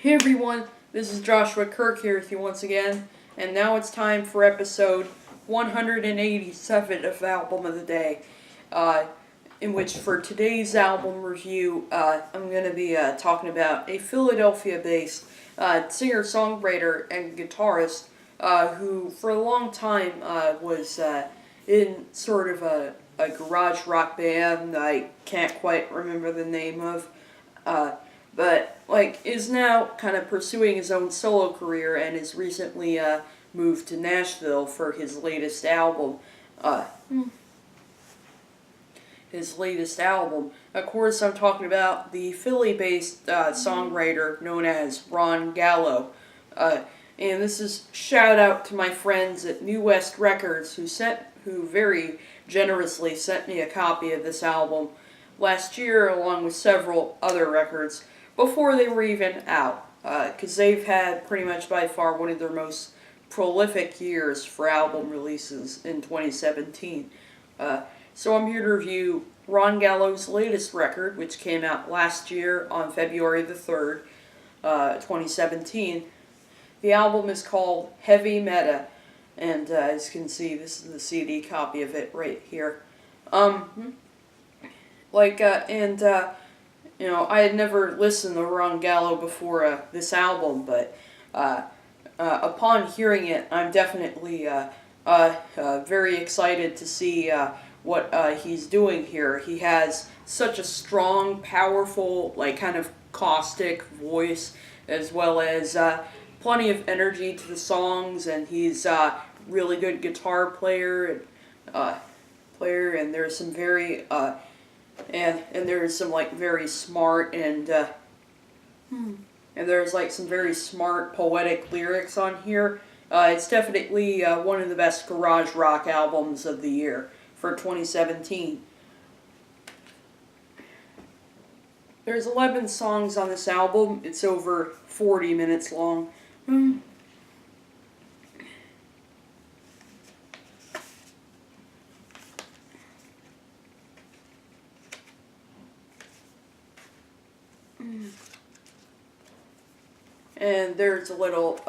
Hey everyone, this is Joshua Kirk here with you once again, and now it's time for episode 187 of Album of the Day, in which for today's album review, I'm going to be talking about a Philadelphia-based singer-songwriter and guitarist who for a long time was in sort of a garage rock band I can't quite remember the name of, but is now kind of pursuing his own solo career and has recently moved to Nashville for his latest album. Of course, I'm talking about the Philly-based songwriter known as Ron Gallo. And this is shout out to my friends at New West Records who very generously sent me a copy of this album last year, along with several other records before they were even out, because they've had pretty much by far one of their most prolific years for album releases in 2017. So I'm here to review Ron Gallo's latest record, which came out last year on February the 3rd, 2017. The album is called Heavy Meta, and as you can see, this is the CD copy of it right here. I had never listened to Ron Gallo before this album, but upon hearing it, I'm definitely very excited to see what he's doing here. He has such a strong, powerful, kind of caustic voice, as well as plenty of energy to the songs, and he's a really good guitar player, and there's some very and there's some very smart and there's some very smart poetic lyrics on here. It's definitely one of the best garage rock albums of the year for 2017. There's 11 songs on this album. It's over 40 minutes long. And there's a little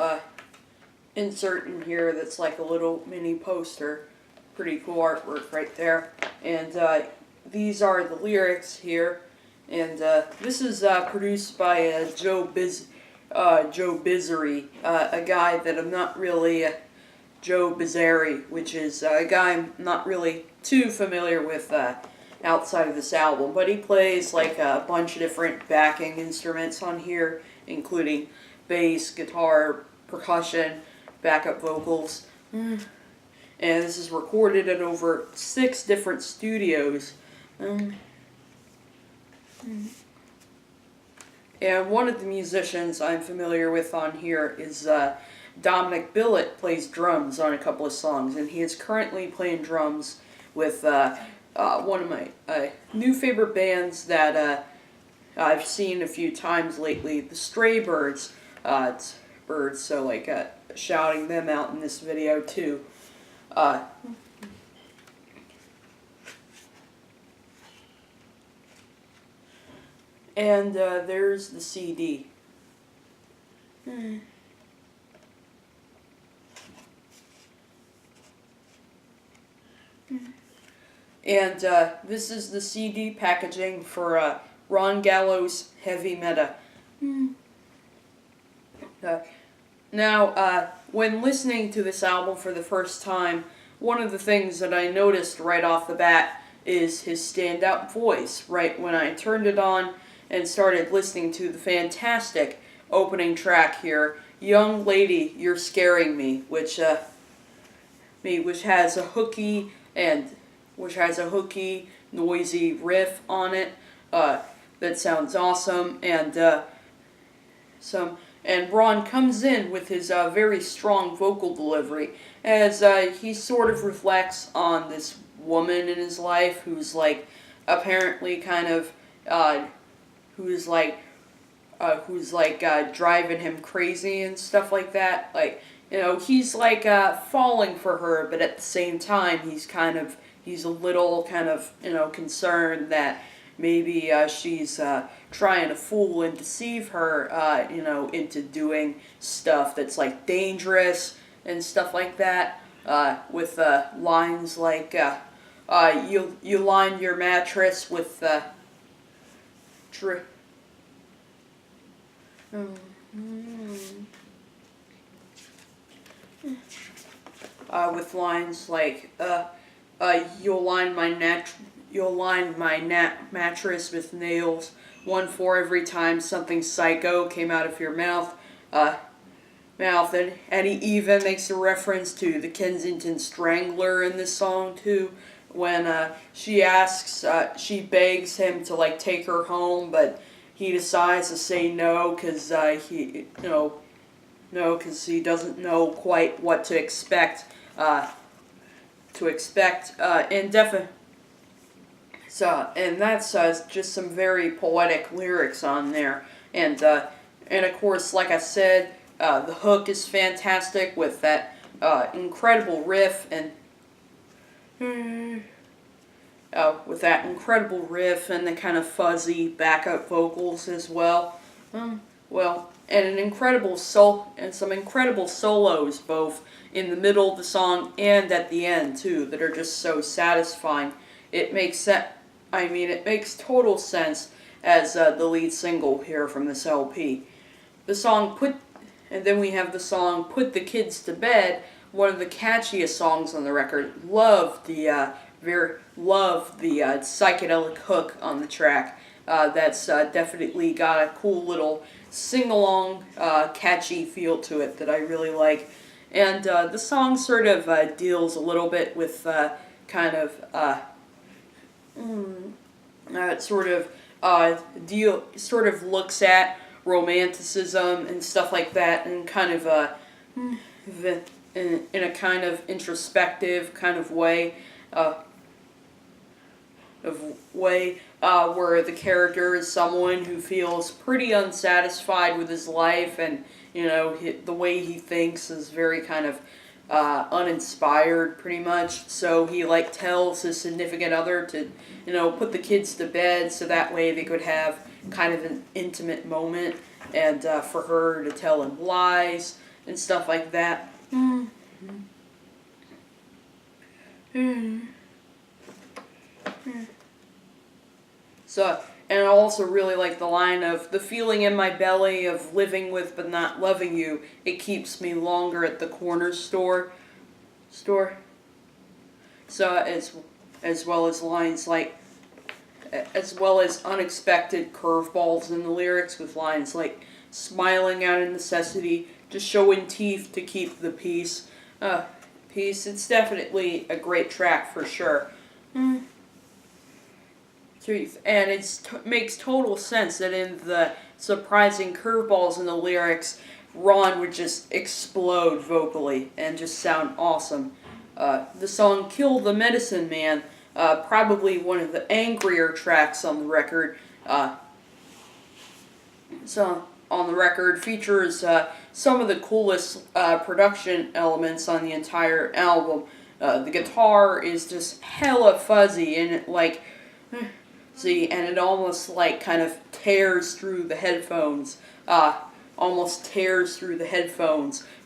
insert in here that's like a little mini poster. Pretty cool artwork right there. And these are the lyrics here. And this is produced by Joe Bizzari, a guy that I'm not really... Joe Bizzari, which is a guy I'm not really too familiar with outside of this album. But he plays a bunch of different backing instruments on here, including bass, guitar, percussion, backup vocals. And this is recorded at over 6 different studios. And one of the musicians I'm familiar with on here is Dominic Billett, plays drums on a couple of songs, and he is currently playing drums with one of my new favorite bands that I've seen a few times lately, the Stray Birds. It's birds, so shouting them out in this video too. And there's the CD. And this is the CD packaging for Ron Gallo's Heavy Meta. Now, when listening to this album for the first time, one of the things that I noticed right off the bat is his standout voice. Right when I turned it on and started listening to the fantastic opening track here, Young Lady, You're Scaring Me, which has a hooky noisy riff on it that sounds awesome, and Ron comes in with his very strong vocal delivery as he sort of reflects on this woman in his life who's apparently kind of who's driving him crazy and stuff like that. He's falling for her, but at the same time he's a little concerned that maybe she's trying to fool and deceive her, into doing stuff that's like dangerous and stuff like that. With lines like, you line your mattress with with lines like, you'll line my mattress with nails, one for every time something psycho came out of your mouth. And he even makes a reference to the Kensington Strangler in this song too, when she begs him to like take her home, but he decides to say no because he doesn't know quite what to expect. And definitely. And that's just some very poetic lyrics on there, and of course, like I said, the hook is fantastic with that incredible riff and the kind of fuzzy backup vocals as well. And some incredible solos both in the middle of the song and at the end too that are just so satisfying. It makes total sense as the lead single here from this LP. And then we have the song "Put the Kids to Bed," one of the catchiest songs on the record. Love the psychedelic hook on the track. That's definitely got a cool little sing-along, catchy feel to it that I really like. And the song sort of deals a little bit with sort of looks at romanticism and stuff like that, and kind of in a kind of introspective kind of way, where the character is someone who feels pretty unsatisfied with his life, and the way he thinks is very kind of uninspired, pretty much. So he tells his significant other to put the kids to bed so that way they could have kind of an intimate moment, and for her to tell him lies and stuff like that. And I also really like the line of, "The feeling in my belly of living with but not loving you, it keeps me longer at the corner store. So as well as lines like, as well as unexpected curveballs in the lyrics with lines like, "Smiling out of necessity, just showing teeth to keep the peace." It's definitely a great track for sure. And it makes total sense that in the surprising curveballs in the lyrics, Ron would just explode vocally and just sound awesome. The song "Kill the Medicine Man," probably one of the angrier tracks on the record. Features some of the coolest production elements on the entire album. The guitar is just hella fuzzy, and it almost kind of tears through the headphones.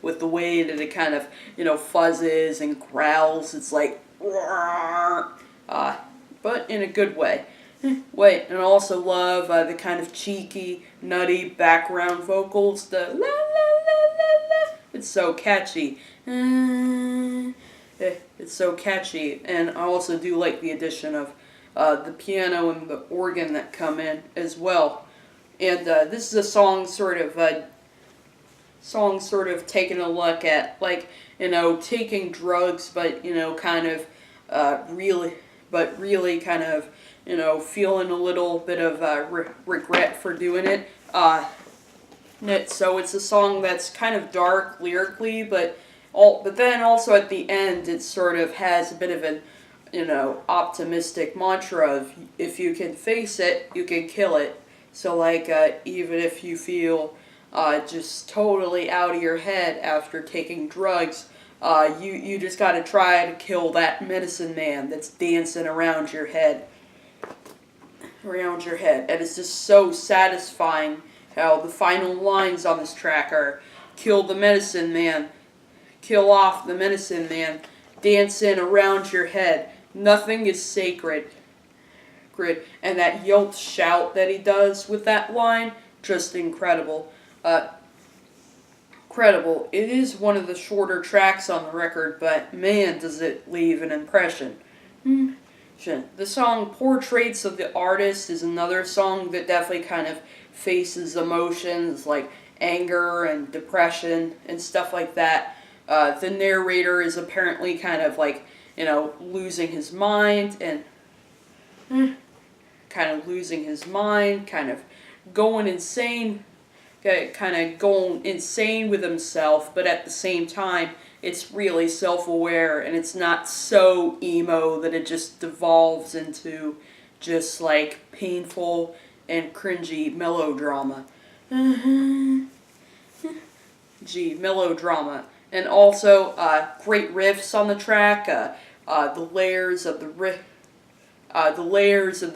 With the way that it kind of, fuzzes and growls. It's like, but in a good way. And I also love the kind of cheeky, nutty background vocals. The la la la la la. It's so catchy. It's so catchy. And I also do like the addition of the piano and the organ that come in as well. And this is a song sort of taking a look at taking drugs, but really kind of feeling a little bit of regret for doing it. So it's a song that's kind of dark lyrically, but then also at the end it sort of has a bit of an optimistic mantra of, if you can face it, you can kill it. So even if you feel just totally out of your head after taking drugs, you just gotta try to kill that medicine man that's dancing around your head. around your head. And it's just so satisfying how the final lines on this track are, kill the medicine man, kill off the medicine man, dancing around your head. Nothing is sacred. And that yelp shout that he does with that line, just incredible. Incredible. It is one of the shorter tracks on the record, but man, does it leave an impression. The song Portraits of the Artist is another song that definitely kind of faces emotions like anger and depression and stuff like that. The narrator is apparently kind of like, losing his mind and kind of going insane, with himself, but at the same time, it's really self-aware, and it's not so emo that it just devolves into just like painful and cringy melodrama. Melodrama. And also, great riffs on the track, the layers of the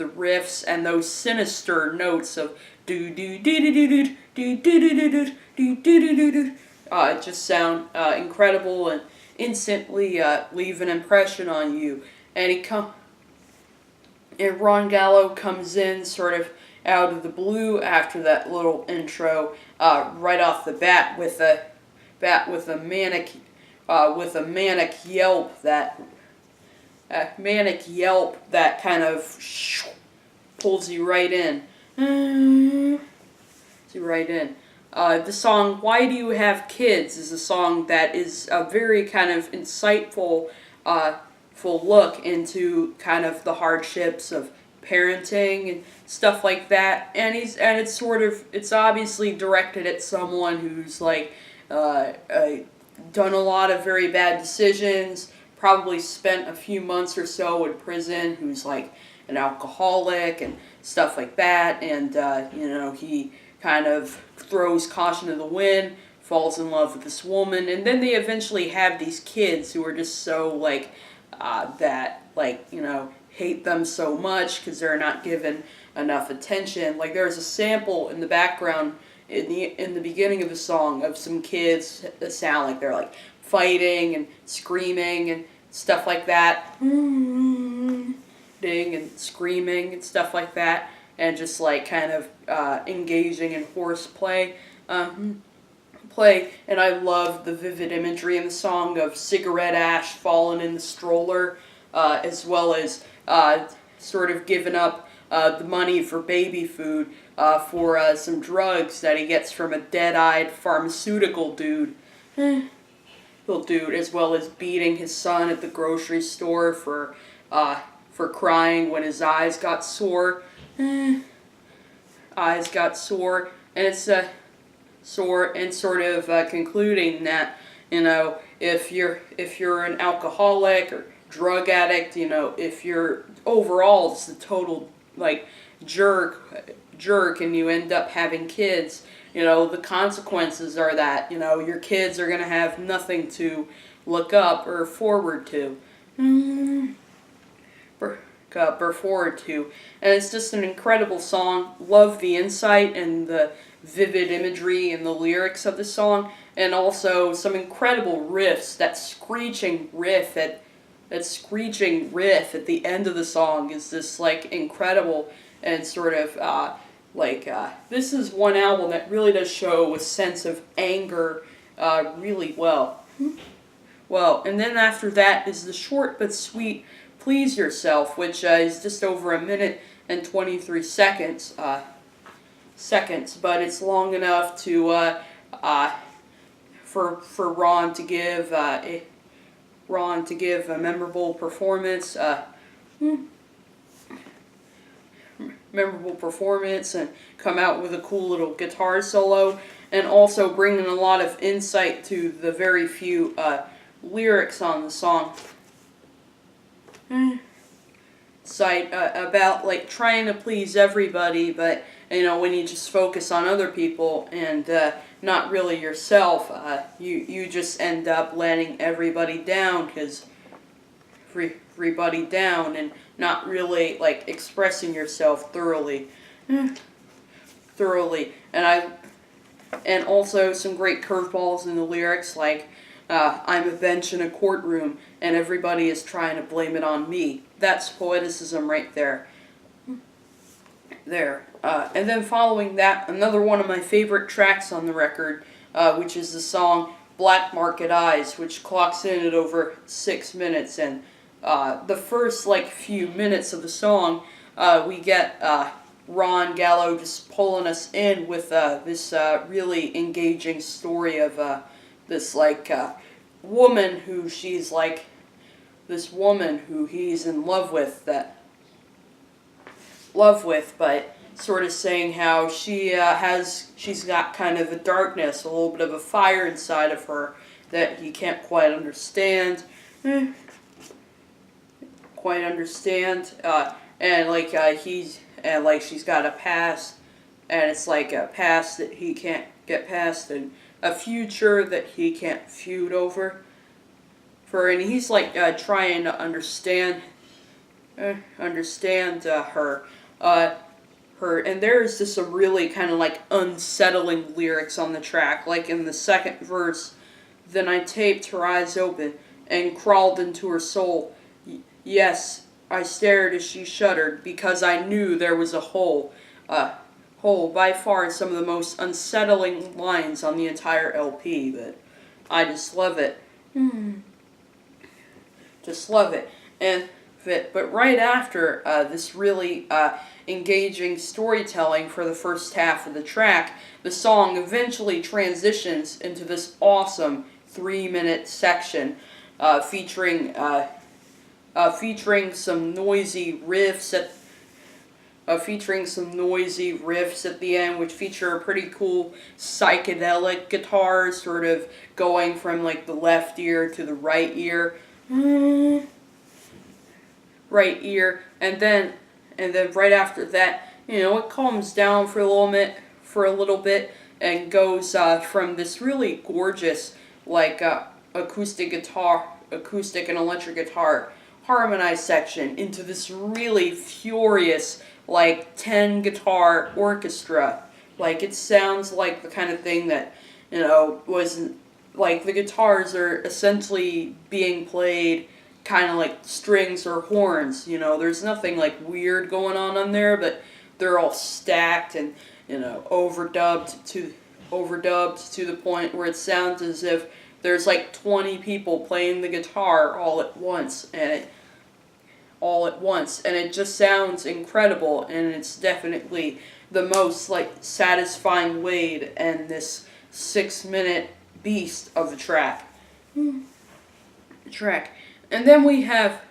riffs and those sinister notes of do do do do do do do do do do do do just sound incredible and instantly leave an impression on you. And Ron Gallo comes in sort of out of the blue after that little intro, right off the bat with a manic yelp that kind of pulls you right in. The song "Why Do You Have Kids" is a song that is a very kind of insightful full look into kind of the hardships of parenting and stuff like that. And it's obviously directed at someone who's like done a lot of very bad decisions, probably spent a few months or so in prison, who's like an alcoholic and stuff like that, and he kind of throws caution to the wind, falls in love with this woman, and then they eventually have these kids who are just so hate them so much because they're not given enough attention. Like there's a sample in the background in the beginning of the song of some kids that sound like they're like fighting and screaming and stuff like that. Ding and screaming and stuff like that, and just like kind of engaging in horseplay. And I love the vivid imagery in the song of cigarette ash falling in the stroller, as well as sort of giving up the money for baby food for some drugs that he gets from a dead-eyed pharmaceutical dude. As well as beating his son at the grocery store for crying when his eyes got sore. And it's sore and sort of concluding that if you're an alcoholic or drug addict, if you're overall just a total like jerk and you end up having kids, the consequences are that your kids are gonna have nothing to look up or forward to. And it's just an incredible song. Love the insight and the vivid imagery and the lyrics of the song, and also some incredible riffs. That screeching riff at the end of the song is just like incredible, and sort of this is one album that really does show a sense of anger really well. And then after that is the short but sweet Please Yourself, which is just over a minute and 23 seconds, but it's long enough to for Ron to give a memorable performance, and come out with a cool little guitar solo, and also bringing a lot of insight to the very few lyrics on the song. About like trying to please everybody, but when you just focus on other people and not really yourself, you just end up letting everybody down, because everybody down and not really like expressing yourself thoroughly. And also some great curveballs in the lyrics, like I'm a bench in a courtroom and everybody is trying to blame it on me. That's poeticism right there. And then following that, another one of my favorite tracks on the record, which is the song Black Market Eyes, which clocks in at over 6 minutes. And the first few minutes of the song, we get Ron Gallo just pulling us in with this really engaging story of this woman who she's this woman who he's in love with, but sort of saying how she's got kind of a darkness, a little bit of a fire inside of her that he can't quite understand. And she's got a past, and it's like a past that he can't get past, and a future that he can't feud over. And he's trying to understand her. And there's just some really kind of unsettling lyrics on the track. Like in the second verse, then I taped her eyes open and crawled into her soul. Yes, I stared as she shuddered because I knew there was a hole. By far some of the most unsettling lines on the entire LP, but I just love it. Just love it. But right after this really engaging storytelling for the first half of the track, the song eventually transitions into this awesome 3-minute section featuring some noisy riffs at the end, which feature a pretty cool psychedelic guitar, sort of going from the left ear to the right ear. And then right after that, it calms down for a little bit, and goes from this really gorgeous acoustic and electric guitar harmonized section into this really furious 10 guitar orchestra. It sounds like the kind of thing that was the guitars are essentially being played kind of like strings or horns. There's nothing weird going on there, but they're all stacked and overdubbed to the point where it sounds as if there's 20 people playing the guitar all at once, and it just sounds incredible, and it's definitely the most satisfying way to end this 6-minute beast of the track. And then we have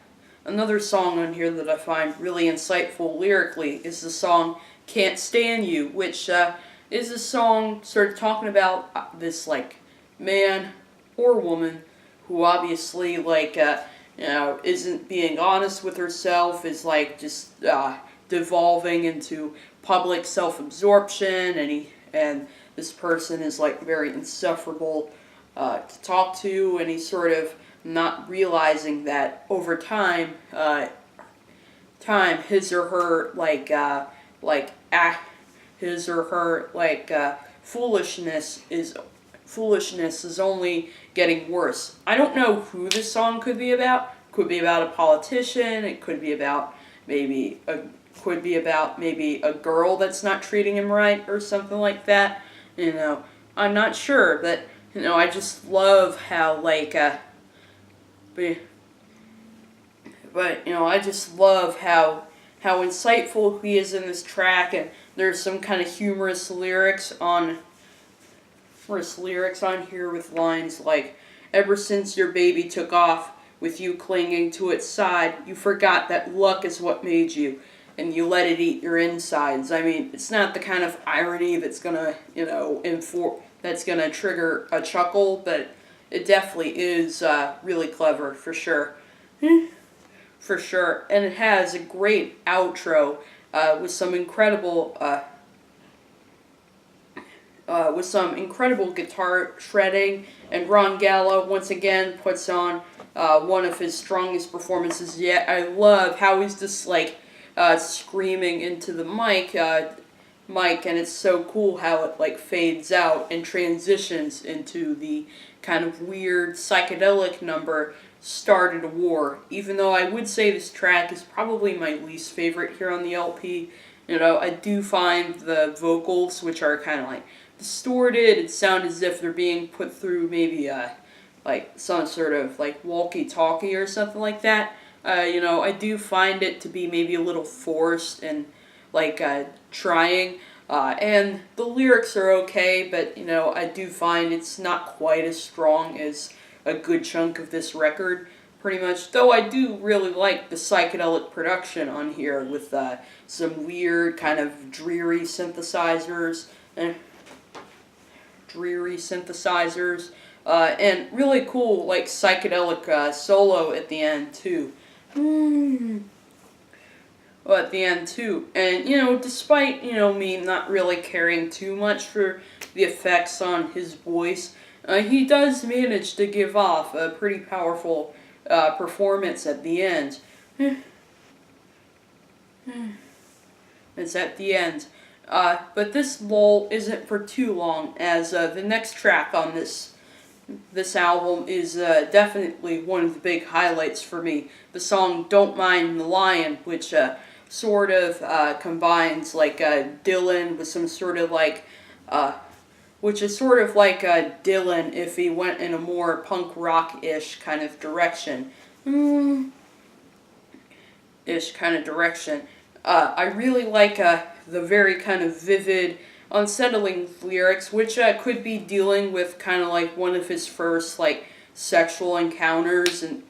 another song on here that I find really insightful lyrically, is the song Can't Stand You, which is a song sort of talking about this man or woman who obviously isn't being honest with herself, is just devolving into public self-absorption, and this person is very insufferable to talk to, and he's sort of not realizing that over time his or her foolishness is only getting worse. I don't know who this song could be about. Could be about a politician. It could be about maybe a girl that's not treating him right or something like that. I'm not sure, but I just love how I just love how insightful he is in this track, and there's some kind of humorous lyrics on here with lines like, ever since your baby took off with you clinging to its side, you forgot that luck is what made you, and you let it eat your insides. I mean, it's not the kind of irony that's gonna, that's gonna trigger a chuckle, but it definitely is really clever, for sure. For sure. And it has a great outro with some incredible guitar shredding, and Ron Gallo once again puts on one of his strongest performances yet. I love how he's just like screaming into the mic, and it's so cool how it like fades out and transitions into the kind of weird psychedelic number, Started a War. Even though I would say this track is probably my least favorite here on the LP, I do find the vocals, which are kind of like distorted, it sounds as if they're being put through maybe like some sort of like walkie-talkie or something like that. I do find it to be maybe a little forced and like trying. And the lyrics are okay, but I do find it's not quite as strong as a good chunk of this record, pretty much. Though I do really like the psychedelic production on here with some weird kind of dreary synthesizers and really cool like psychedelic solo at the end too. Well, at the end too. And despite me not really caring too much for the effects on his voice, he does manage to give off a pretty powerful performance at the end. It's at the end. But this lull isn't for too long, as the next track on this album is definitely one of the big highlights for me. The song Don't Mind the Lion, which sort of combines like Dylan with some sort of like, which is sort of like Dylan if he went in a more punk rock-ish kind of direction. I really like the very kind of vivid, unsettling lyrics, which could be dealing with kind of like one of his first like sexual encounters, and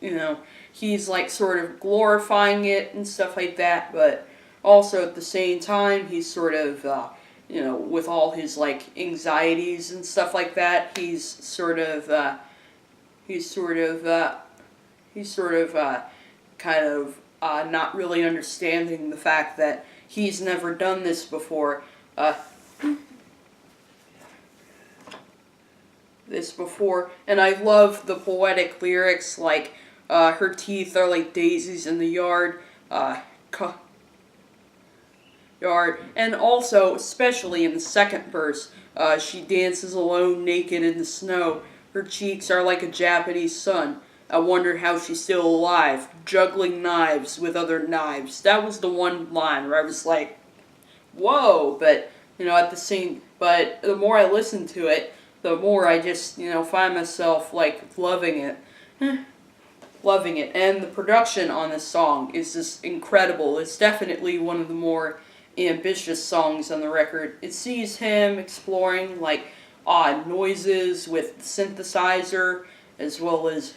he's like sort of glorifying it and stuff like that, but also at the same time he's sort of with all his like anxieties and stuff like that, he's sort of kind of not really understanding the fact that he's never done this before. And I love the poetic lyrics like her teeth are like daisies in the yard, and also, especially in the second verse, she dances alone, naked in the snow. Her cheeks are like a Japanese sun. I wonder how she's still alive, juggling knives with other knives. That was the one line where I was like, whoa, but, but the more I listen to it, the more I just, find myself, like, loving it. And the production on this song is just incredible. It's definitely one of the more ambitious songs on the record. It sees him exploring, like, odd noises with the synthesizer, as well as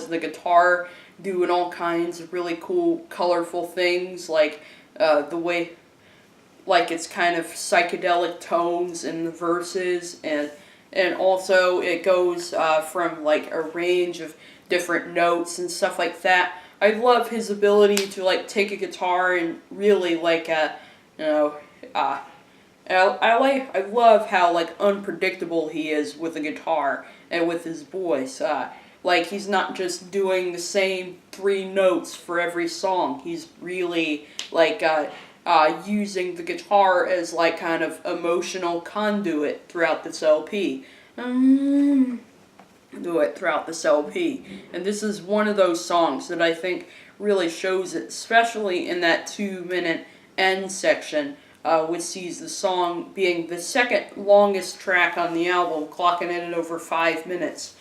the guitar doing all kinds of really cool, colorful things, like the way, like it's kind of psychedelic tones in the verses, and also it goes from like a range of different notes and stuff like that. I love his ability to like take a guitar and really like I love how like unpredictable he is with the guitar and with his voice. Like he's not just doing the same 3 notes for every song. He's really like using the guitar as like kind of emotional conduit throughout this LP. And this is one of those songs that I think really shows it, especially in that 2-minute end section, which sees the song being the second longest track on the album, clocking in at over 5 minutes.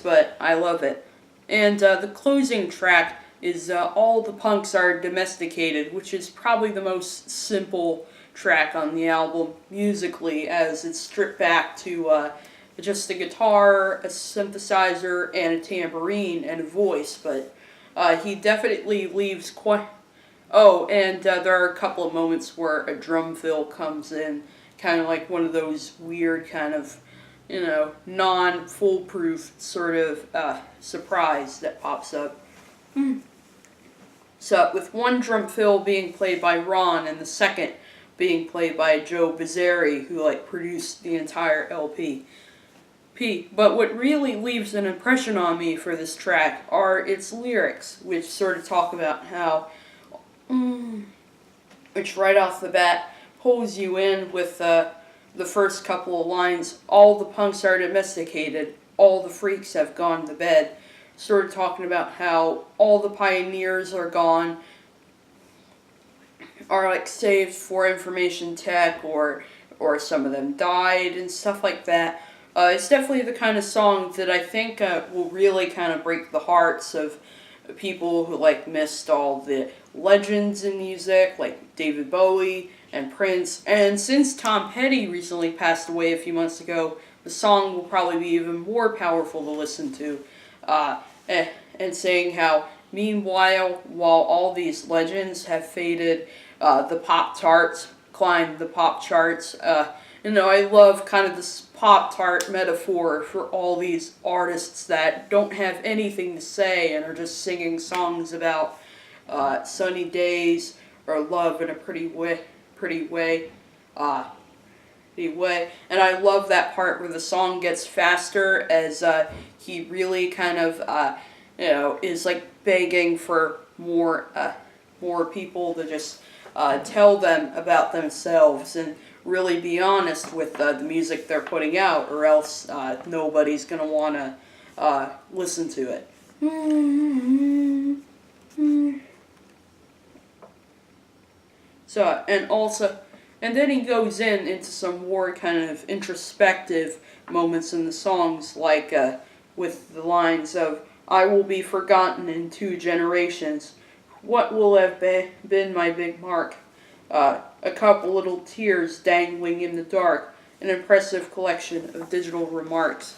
But I love it. And the closing track is All the Punks Are Domesticated, which is probably the most simple track on the album musically, as it's stripped back to just a guitar, a synthesizer, and a tambourine, and a voice, but he definitely leaves quite... Oh, and there are a couple of moments where a drum fill comes in, kind of like one of those weird kind of, non-foolproof sort of surprise that pops up. So, with one drum fill being played by Ron and the second being played by Joe Bizzari, who like produced the entire LP. But what really leaves an impression on me for this track are its lyrics, which sort of talk about how, which right off the bat pulls you in with the first couple of lines. All the punks are domesticated, all the freaks have gone to bed. Sort of talking about how all the pioneers are gone, are like saved for information tech, or some of them died and stuff like that. It's definitely the kind of song that I think will really kind of break the hearts of people who like missed all the legends in music, like David Bowie and Prince. And since Tom Petty recently passed away a few months ago, the song will probably be even more powerful to listen to. And saying how, meanwhile, while all these legends have faded, the pop charts climbed the pop charts. I love kind of this Pop-Tart metaphor for all these artists that don't have anything to say and are just singing songs about sunny days or love in a pretty way. And I love that part where the song gets faster as he really kind of, is like begging for more people to just tell them about themselves and really be honest with the music they're putting out, or else nobody's going to want to listen to it. And then he goes into some more kind of introspective moments in the songs, like with the lines of, I will be forgotten in 2 generations. What will have been my big mark? A couple little tears dangling in the dark, an impressive collection of digital remarks.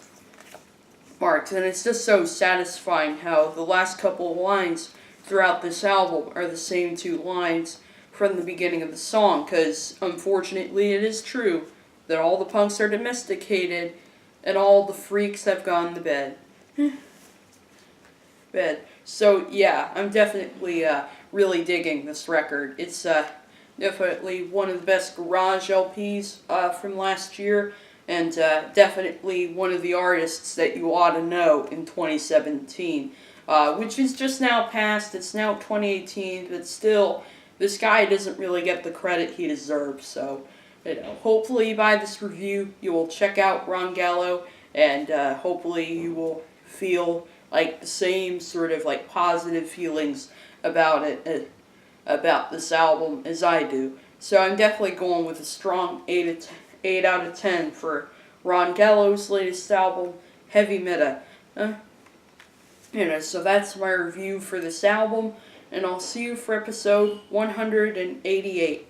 And it's just so satisfying how the last couple of lines throughout this album are the same 2 lines from the beginning of the song, because unfortunately it is true that all the punks are domesticated and all the freaks have gone to bed. So yeah, I'm definitely really digging this record. It's definitely one of the best garage LPs from last year, and definitely one of the artists that you ought to know in 2017, which is just now past. It's now 2018, but still, this guy doesn't really get the credit he deserves. So, hopefully by this review, you will check out Ron Gallo, and hopefully you will feel like the same sort of like positive feelings about it, about this album as I do. So I'm definitely going with a strong 8 out of 10 for Ron Gallo's latest album, Heavy Meta. So that's my review for this album, and I'll see you for episode 188.